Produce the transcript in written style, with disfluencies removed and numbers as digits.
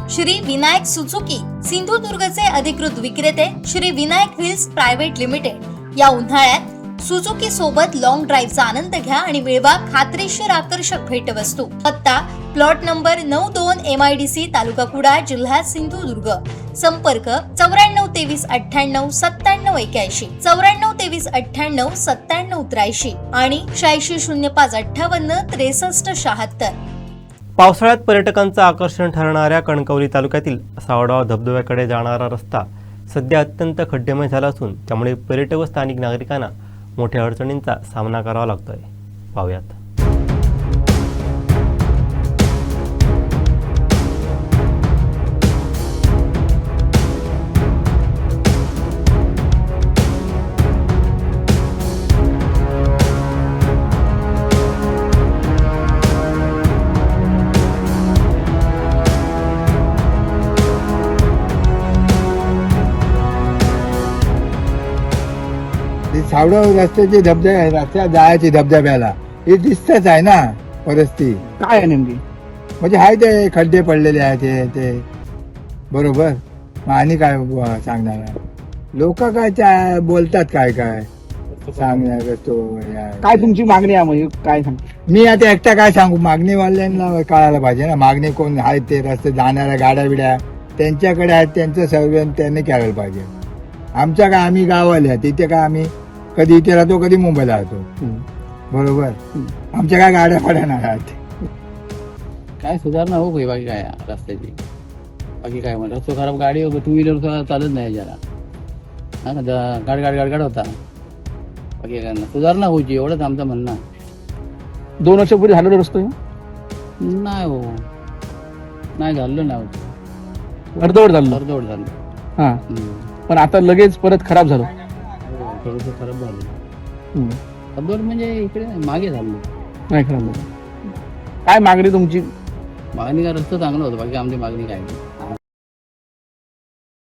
Shri Vinayak Suzuki सिंधुदुर्गचे अधिकृत विक्रेते Shri Vinayak wheels private limited या उन्हाळ्यात सुझुकी सोबत लॉंग ड्राईव्हचा आनंद घ्या आणि मिळवा खात्रीशीर आकर्षक भेटवस्तू. पत्ता प्लॉट नंबर 92 MIDC तालुका कुडाळ जिल्हा सिंधुदुर्ग. संपर्क 94 23 98 97 81 94 23 98 97 83 आणि 86 05 58 63 76. पावसाळ्यात पर्यटकांचं आकर्षण ठरणाऱ्या कणकवली तालुक्यातील सावडाव धबधब्याकडे जाणारा रस्ता सध्या अत्यंत खड्डेमय झाला असून त्यामुळे पर्यटक व स्थानिक नागरिकांना मोठ्या अडचणींचा सामना करावा लागतोय. पाहूयात. सावडा रस्त्याची धबधबा रस्त्यात जायची धबधब्याला हे दिसतच आहे ना परिस्थिती. काय आहे नेमकी? म्हणजे आहे ते खड्डे पडलेले आहे ते बरोबर. मग आणि काय सांगणार लोक काय त्या बोलतात काय काय सांगणार तो काय तुमची मागणी आहे म्हणजे काय सांग? मी आता एकटा काय सांगू. मागणीवाल्यांना कळायला पाहिजे ना. मागणी कोण आहेत ते रस्ते जाणाऱ्या गाड्या बिड्या त्यांच्याकडे आहेत. त्यांचं सर्वे त्यांनी करायला पाहिजे. आमच्या काय आम्ही गावाला तिथे काय आम्ही कधी इथे राहतो कधी मुंबईला राहतो बरोबर. आमच्या काय गाड्या फाड्या नाही आहेत. काय सुधारणा हो काही बाकी काय रस्त्याची बाकी काय म्हणतात रस्ता खराब गाडी टू व्हीलर चालत नाही जरा हा ना गाड होता बाकी काय सुधारणा होची एवढंच आमचं म्हणणं. 2 वर्षापूर्वी झालेला रस्ता नाही हो नाही झालं नाही होत अर्धवट झालं. अर्धवट झालं. हा पण आता लगेच परत खराब झालं. थोडंसं खराब झालं. अर्धवट म्हणजे इकडे नाही मागे झालं. नाही खराब झालं. काय मागणी तुमची? मागणी काय रस्ता चांगला होता बाकी आमची मागणी काय नाही.